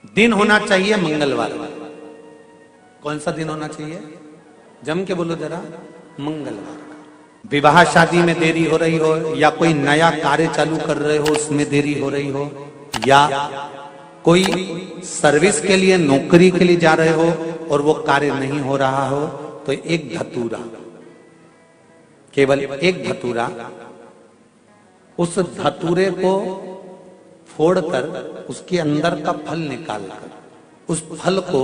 दिन होना चाहिए मंगलवार। कौन सा दिन होना चाहिए? जम के बोलो जरा। मंगलवार। विवाह शादी में देरी हो रही हो, या कोई नया कार्य चालू कर रहे हो उसमें देरी हो रही हो, या कोई सर्विस के लिए नौकरी के लिए जा रहे हो और वो कार्य नहीं हो रहा हो, तो एक धतूरा, केवल एक धतूरा, उस धतूरे को फोड़कर उसके अंदर का फल निकालकर उस फल को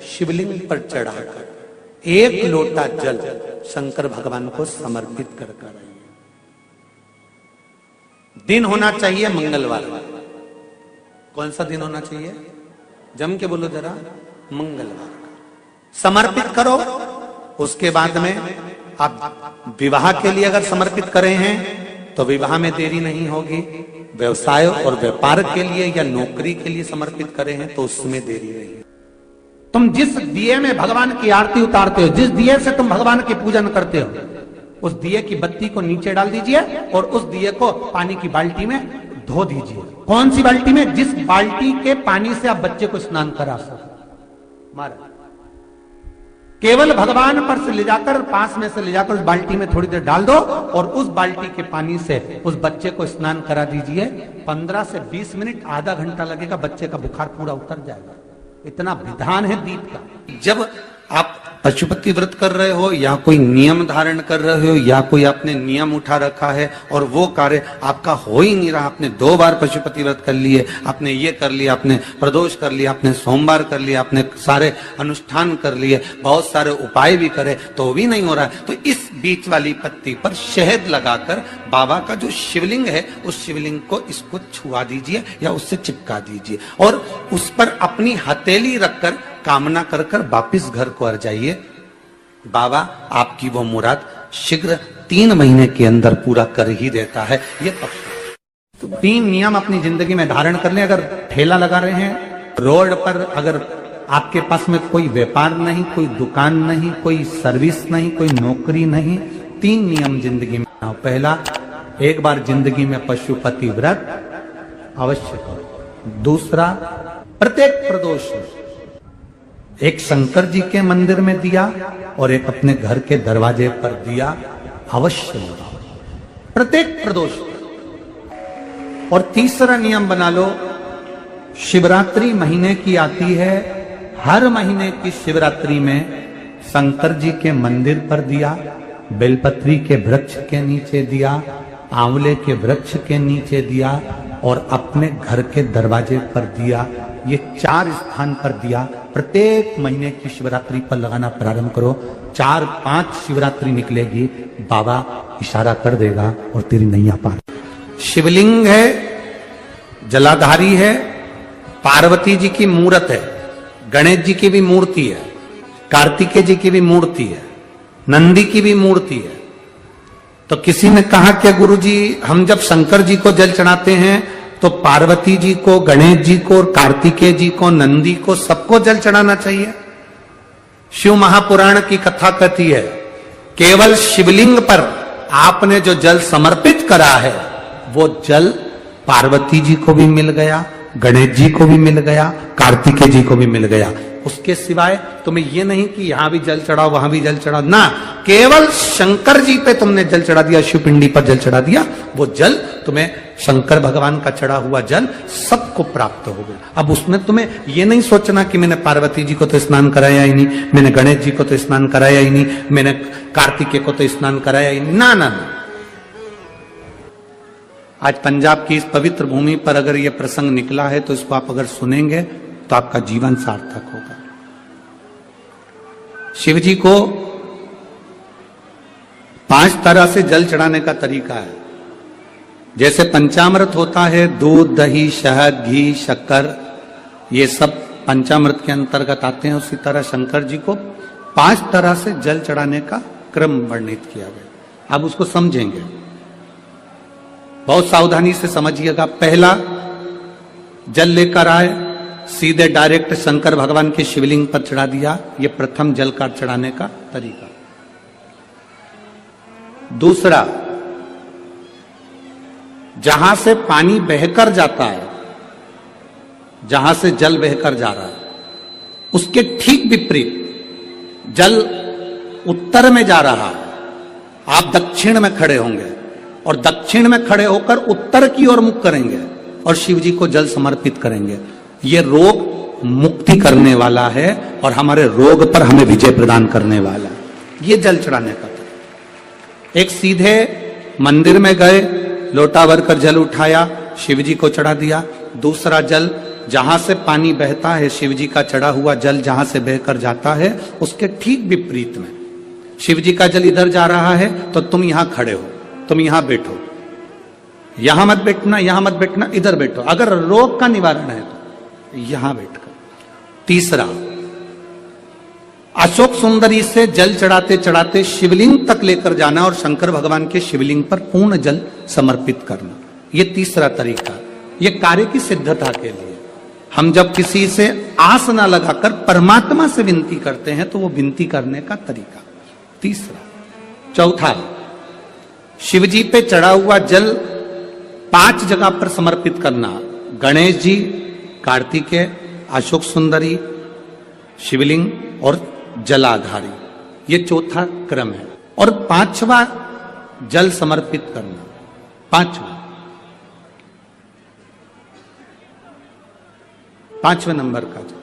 शिवलिंग पर चढ़ाकर एक लोटा जल शंकर भगवान को समर्पित कर आइए। दिन होना चाहिए मंगलवार। कौन सा दिन होना चाहिए? जम के बोलो जरा। मंगलवार। समर्पित करो। उसके बाद में आप विवाह के लिए अगर समर्पित करे हैं तो विवाह में देरी नहीं होगी। व्यवसाय और व्यापार के लिए या नौकरी के लिए समर्पित करे हैं तो उसमें देरी नहीं। तुम जिस दिए में भगवान की आरती उतारते हो, जिस दिए से तुम भगवान की पूजन करते हो, उस दिए की बत्ती को नीचे डाल दीजिए और उस दिए को पानी की बाल्टी में धो दीजिए। कौन सी बाल्टी में? जिस बाल्टी के पानी से आप बच्चे को स्नान करा सको। महाराज केवल भगवान पर से ले जाकर, पास में से ले जाकर उस बाल्टी में थोड़ी देर डाल दो और उस बाल्टी के पानी से उस बच्चे को स्नान करा दीजिए। 15 से 20 मिनट, आधा घंटा लगेगा, बच्चे का बुखार पूरा उतर जाएगा। इतना विधान है दीप का। जब आप पशुपति व्रत कर रहे हो या कोई नियम धारण कर रहे हो या कोई आपने नियम उठा रखा है और वो कार्य आपका हो ही नहीं रहा, आपने 2 बार पशुपति व्रत कर लिए, आपने ये कर लिया, आपने प्रदोष कर लिया, आपने सोमवार कर लिया, आपने सारे अनुष्ठान कर लिए, बहुत सारे उपाय भी करे तो भी नहीं हो रहा है, तो इस बीच वाली पत्ती पर शहद लगाकर बाबा का जो शिवलिंग है उस शिवलिंग को इसको छुआ दीजिए या उससे चिपका दीजिए और उस पर अपनी हथेली रखकर कामना कर कर वापिस घर को आ जाइए। बाबा आपकी वो मुराद शीघ्र 3 महीने के अंदर पूरा कर ही देता है। ये तो 3 नियम अपनी जिंदगी में धारण कर लें। अगर ठेला लगा रहे हैं रोड पर, अगर आपके पास में कोई व्यापार नहीं, कोई दुकान नहीं, कोई सर्विस नहीं, कोई नौकरी नहीं, 3 नियम जिंदगी में। पहला, एक बार जिंदगी में पशुपति व्रत अवश्य करो। दूसरा, प्रत्येक प्रदोष एक शंकर जी के मंदिर में दिया और एक अपने घर के दरवाजे पर दिया अवश्य लगाओ, प्रत्येक प्रदोष। और तीसरा नियम बना लो, शिवरात्रि महीने की आती है, हर महीने की शिवरात्रि में शंकर जी के मंदिर पर दिया, बेलपत्री के वृक्ष के नीचे दिया, आंवले के वृक्ष के नीचे दिया और अपने घर के दरवाजे पर दिया। ये 4 स्थान पर दिया। प्रत्येक महीने की शिवरात्रि पर लगाना प्रारंभ करो। 4-5 शिवरात्रि निकलेगी, बाबा इशारा कर देगा और तेरी नैया पार। शिवलिंग है, जलाधारी है, पार्वती जी की मूर्त है, गणेश जी की भी मूर्ति है, कार्तिकेय जी की भी मूर्ति है, नंदी की भी मूर्ति है। तो किसी ने कहा कि गुरुजी हम जब शंकर जी को जल चढ़ाते हैं तो पार्वती जी को, गणेश जी को, कार्तिकेय जी को, नंदी को, सबको जल चढ़ाना चाहिए। शिव महापुराण की कथा कहती है केवल शिवलिंग पर आपने जो जल समर्पित करा है वो जल पार्वती जी को भी मिल गया, गणेश जी को भी मिल गया, कार्तिकेय जी को भी मिल गया। उसके सिवाय तुम्हें ये नहीं कि यहां भी जल चढ़ाओ वहां भी जल चढ़ाओ, ना, केवल शंकर जी पे तुमने जल चढ़ा दिया, शिव पिंडी पर जल चढ़ा दिया, वो जल तुम्हें शंकर भगवान का चढ़ा हुआ जल सबको प्राप्त हो गया। अब उसमें तुम्हें ये नहीं सोचना कि मैंने पार्वती जी को तो स्नान कराया ही नहीं, मैंने गणेश जी को तो स्नान कराया ही नहीं, मैंने कार्तिकेय को तो स्नान कराया ही नहीं, ना ना ना। आज पंजाब की इस पवित्र भूमि पर अगर ये प्रसंग निकला है तो इसको आप अगर सुनेंगे तो आपका जीवन सार्थक होगा। शिव जी को 5 तरह से जल चढ़ाने का तरीका है। जैसे पंचामृत होता है, दूध, दही, शहद, घी, शक्कर, ये सब पंचामृत के अंतर्गत आते हैं, उसी तरह शंकर जी को 5 तरह से जल चढ़ाने का क्रम वर्णित किया गया। अब उसको समझेंगे, बहुत सावधानी से समझिएगा। पहला, जल लेकर आए, सीधे डायरेक्ट शंकर भगवान के शिवलिंग पर चढ़ा दिया, ये प्रथम जल का चढ़ाने का तरीका। दूसरा, जहां से पानी बहकर जाता है, जहां से जल बहकर जा रहा है, उसके ठीक विपरीत जल उत्तर में जा रहा है, आप दक्षिण में खड़े होंगे और दक्षिण में खड़े होकर उत्तर की ओर मुख करेंगे और शिव जी को जल समर्पित करेंगे। ये रोग मुक्ति करने वाला है और हमारे रोग पर हमें विजय प्रदान करने वाला है। ये जल चढ़ाने का था। एक सीधे मंदिर में गए, लोटा भरकर जल उठाया, शिव जी को चढ़ा दिया। दूसरा जल, जहां से पानी बहता है, शिव जी का चढ़ा हुआ जल जहां से बहकर जाता है, उसके ठीक विपरीत में शिव जी का जल इधर जा रहा है तो तुम यहां खड़े हो, तुम यहां बैठो, यहां मत बैठना, यहां मत बैठना, इधर बैठो। अगर रोग का निवारण है तो यहां बैठकर। तीसरा, अशोक सुंदरी से जल चढ़ाते चढ़ाते शिवलिंग तक लेकर जाना और शंकर भगवान के शिवलिंग पर पूर्ण जल समर्पित करना। यह तीसरा तरीका, यह कार्य की सिद्धता के लिए। हम जब किसी से आस ना लगाकर परमात्मा से विनती करते हैं तो वो विनती करने का तरीका तीसरा। चौथा, शिव जी पे चढ़ा हुआ जल 5 जगह पर समर्पित करना। गणेश जी, कार्तिकेय, अशोक सुंदरी, शिवलिंग और जलाधारी, ये चौथा क्रम है। और 5वां जल समर्पित करना, 5वें नंबर का जल।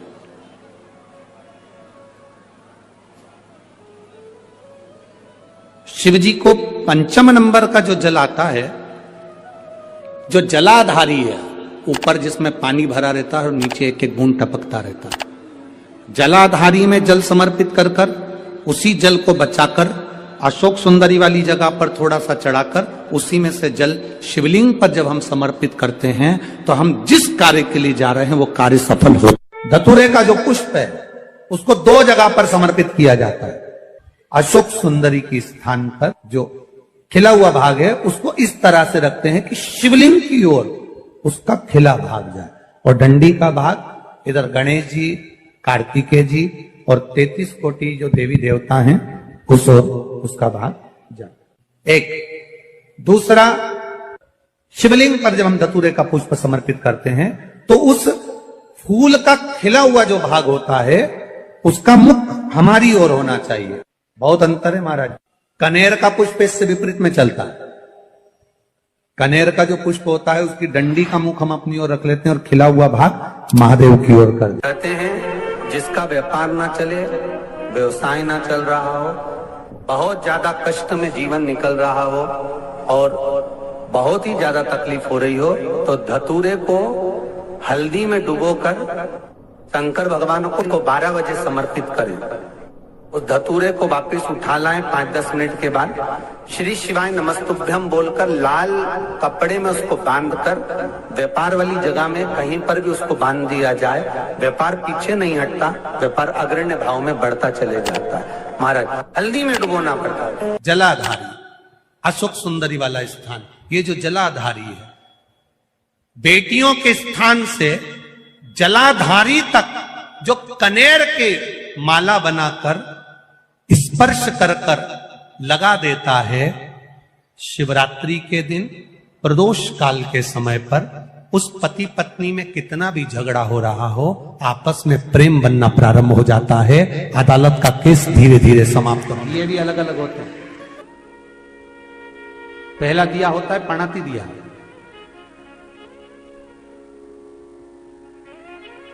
शिव जी को 5 नंबर का जो जल आता है, जो जलाधारी है, ऊपर जिसमें पानी भरा रहता है और नीचे एक एक बूंद टपकता रहता है, जलाधारी में जल समर्पित कर कर उसी जल को बचाकर अशोक सुंदरी वाली जगह पर थोड़ा सा चढ़ाकर उसी में से जल शिवलिंग पर जब हम समर्पित करते हैं तो हम जिस कार्य के लिए जा रहे हैं वो कार्य सफल हो। धतूरे का जो पुष्प है उसको 2 जगह पर समर्पित किया जाता है। अशोक सुंदरी के स्थान पर जो खिला हुआ भाग है उसको इस तरह से रखते हैं कि शिवलिंग की ओर उसका खिला भाग जाए, और डंडी का भाग इधर गणेश जी, कार्तिकेय जी और 33 कोटि जो देवी देवता हैं उस ओर उसका भाग जाए। एक दूसरा, शिवलिंग पर जब हम धतूरे का पुष्प समर्पित करते हैं तो उस फूल का खिला हुआ जो भाग होता है उसका मुख हमारी ओर होना चाहिए। बहुत अंतर है महाराज। कनेर का पुष्प इससे विपरीत में चलता है। कनेर का जो पुष्प होता है उसकी डंडी का मुख हम अपनी ओर रख लेते हैं और खिला हुआ भाग महादेव की ओर कर देते हैं। कहते हैं जिसका व्यापार ना चले, व्यवसाय ना चल रहा हो, बहुत ज्यादा कष्ट में जीवन निकल रहा हो और बहुत ही ज्यादा तकलीफ हो रही हो, तो धतूरे को हल्दी में डुबोकर शंकर भगवान को 12 बजे समर्पित करें। उस धतूरे को वापस उठा लाएं 5-10 मिनट के बाद, श्री शिवाय नमस्तुभ्यम बोलकर लाल कपड़े में उसको बांधकर व्यापार वाली जगह में कहीं पर भी उसको बांध दिया जाए। व्यापार पीछे नहीं हटता, व्यापार अग्रण्य भाव में बढ़ता चले जाता है। महाराज, हल्दी में डुबोना पड़ता है। जलाधारी, अशोक सुंदरी वाला स्थान, ये जो जलाधारी है, बेटियों के स्थान से जलाधारी तक जो कनेर के माला बनाकर स्पर्श कर कर लगा देता है, शिवरात्रि के दिन प्रदोष काल के समय पर उस पति पत्नी में कितना भी झगड़ा हो रहा हो, आपस में प्रेम बनना प्रारंभ हो जाता है। अदालत का केस धीरे धीरे समाप्त हो। ये भी अलग अलग होते हैं। पहला दिया होता है पणाती दिया।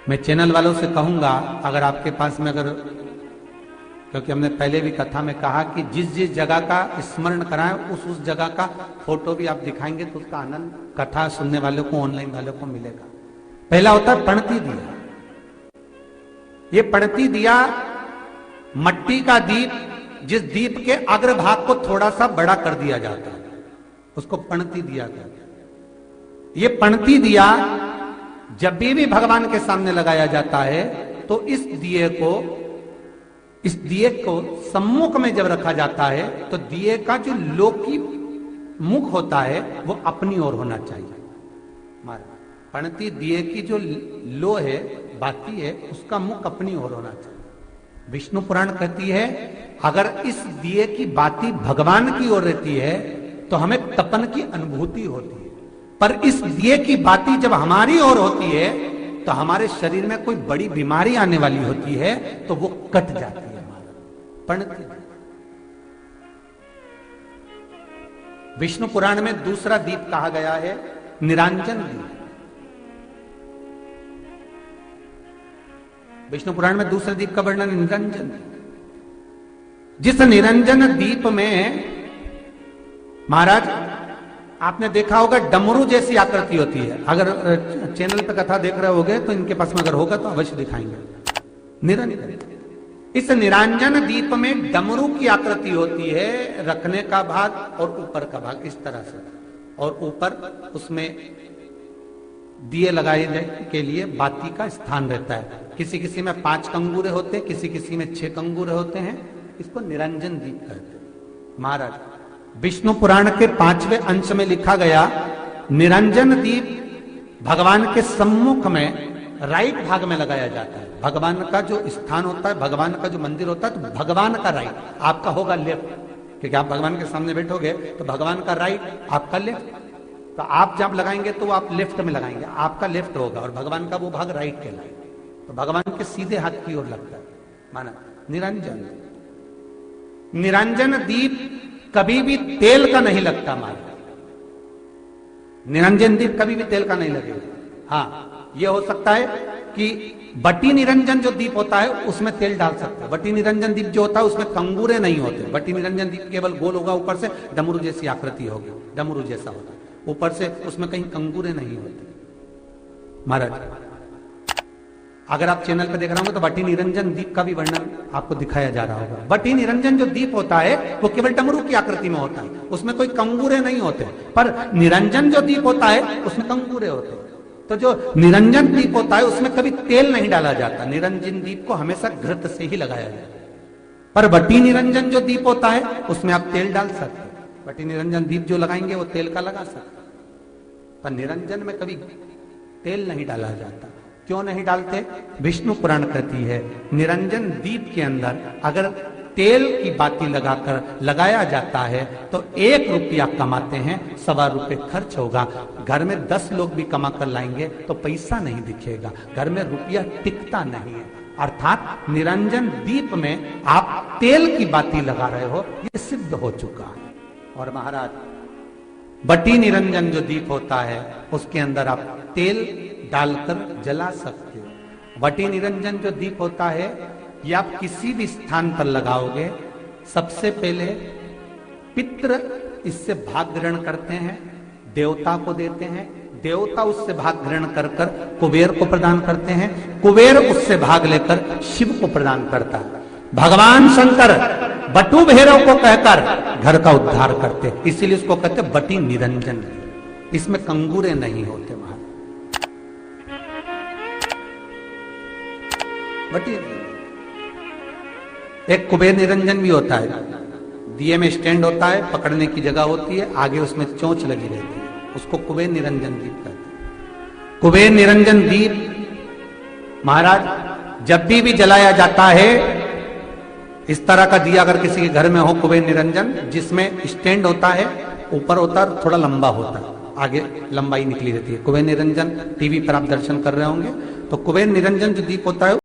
मैं चैनल वालों से कहूंगा, अगर आपके पास में क्योंकि हमने पहले भी कथा में कहा कि जिस जिस जगह का स्मरण कराएं उस जगह का फोटो भी आप दिखाएंगे तो उसका आनंद कथा सुनने वालों को, ऑनलाइन वालों को मिलेगा। पहला होता है पणती दिया। ये पणती दिया मट्टी का दीप, जिस दीप के अग्रभाग को थोड़ा सा बड़ा कर दिया जाता है, उसको पणती दिया कहते हैं। ये पणती दिया जब भी भगवान के सामने लगाया जाता है तो इस दिए को सम्मुख में जब रखा जाता है तो दिए का जो लौकी मुख होता है वो अपनी ओर होना चाहिए। पणती दिए की जो लो है, बाती है, उसका मुख अपनी ओर होना चाहिए। विष्णु पुराण कहती है अगर इस दिए की बाती भगवान की ओर रहती है तो हमें तपन की अनुभूति होती है, पर इस दिए की बाती जब हमारी ओर होती है तो हमारे शरीर में कोई बड़ी बीमारी आने वाली होती है तो वो कट जाती है, हमारा पणती। विष्णु पुराण में दूसरा दीप कहा गया है निरांजन दीप। विष्णु पुराण में दूसरे दीप का वर्णन निरंजन दीप। जिस निरंजन दीप में महाराज आपने देखा होगा डमरू जैसी आकृति होती है। अगर चैनल पे कथा देख रहे होगे तो इनके पास में अगर होगा तो अवश्य दिखाएंगे। निरंजन, इस निरंजन दीप में डमरू की आकृति होती है, रखने का भाग और ऊपर का भाग इस तरह से, और ऊपर उसमें दिए लगाए के लिए बाती का स्थान रहता है। किसी किसी में 5 कंगूरे होते हैं, किसी किसी में 6 कंगूरे होते हैं। इसको निरंजन दीप कहते हैं। महाराज विष्णु पुराण के 5वें अंश में लिखा गया निरंजन दीप भगवान के सम्मुख में राइट भाग में लगाया जाता है। भगवान का जो स्थान होता है, भगवान का जो मंदिर होता है, तो भगवान का राइट, आपका होगा लेफ्ट, क्योंकि आप भगवान के सामने बैठोगे तो भगवान का राइट, आपका लेफ्ट। तो आप जब लगाएंगे तो आप लेफ्ट में लगाएंगे, आपका लेफ्ट होगा और भगवान का वो भाग राइट कहलाएगा। तो भगवान के सीधे हाथ की ओर लगता है। माना निरंजन, निरंजन दीप कभी भी तेल का नहीं लगता। माना निरंजन दीप कभी भी तेल का नहीं लगेगा। हाँ, यह हो सकता है कि बटी निरंजन जो दीप होता है उसमें तेल डाल सकते हैं। बटी निरंजन दीप जो होता है उसमें कंगूरे नहीं होते। बटी निरंजन दीप केवल गोल होगा, ऊपर से डमरू जैसी आकृति होगी, डमरू जैसा होता है, ऊपर से उसमें कहीं कंगूरे नहीं होते। महाराज अगर आप चैनल पे देख रहे होंगे तो बटी निरंजन दीप का भी वर्णन आपको दिखाया जा रहा होगा। बटी निरंजन जो दीप होता है वो केवल डमरू की आकृति में होता है, उसमें कोई कंगूरे नहीं होते। पर निरंजन जो दीप होता है उसमें कंगूरे होते हैं। तो जो निरंजन दीप होता है उसमें कभी तेल नहीं डाला जाता। निरंजन दीप को हमेशा घृत से ही लगाया जाता है। पर बटी निरंजन जो दीप होता है उसमें आप तेल डाल सकते हैं। बटी निरंजन दीप जो लगाएंगे वो तेल का लगा सकते, पर निरंजन में कभी तेल नहीं डाला जाता। क्यों नहीं डालते? विष्णु पुराण कहती है निरंजन दीप के अंदर अगर तेल की बाती लगाकर लगाया जाता है तो 1 रुपया कमाते हैं, 1.25 रुपये खर्च होगा। घर में 10 लोग भी कमा कर लाएंगे तो पैसा नहीं दिखेगा, घर में रुपया टिकता नहीं है। अर्थात निरंजन दीप में आप तेल की बाती लगा रहे हो, ये सिद्ध हो चुका है। और महाराज बटी निरंजन जो दीप होता है उसके अंदर आप तेल डालकर जला सकते हो। बटी निरंजन जो दीप होता है ये आप किसी भी स्थान पर लगाओगे, सबसे पहले पितृ इससे भाग ग्रहण करते हैं, देवता को देते हैं, देवता उससे भाग ग्रहण कर कर कुबेर को प्रदान करते हैं, कुबेर उससे भाग लेकर शिव को प्रदान करता है। भगवान शंकर बटु भैरव को कहकर घर का उद्धार करते हैं, इसीलिए उसको कहते बटी निरंजन। इसमें कंगूरे नहीं होते। वहां बटी एक कुबेर निरंजन भी होता है, दिए में स्टैंड होता है, पकड़ने की जगह होती है, आगे उसमें चोंच लगी रहती है, उसको कुबेर निरंजन दीप कहते हैं। कुबेर निरंजन दीप महाराज जब भी जलाया जाता है, इस तरह का दिया अगर किसी के घर में हो कुबेर निरंजन, जिसमें स्टैंड होता है, ऊपर होता है, थोड़ा लंबा होता है, आगे लंबाई निकली रहती है। कुबेर निरंजन टीवी पर आप दर्शन कर रहे होंगे, तो कुबेर निरंजन जो दीप होता है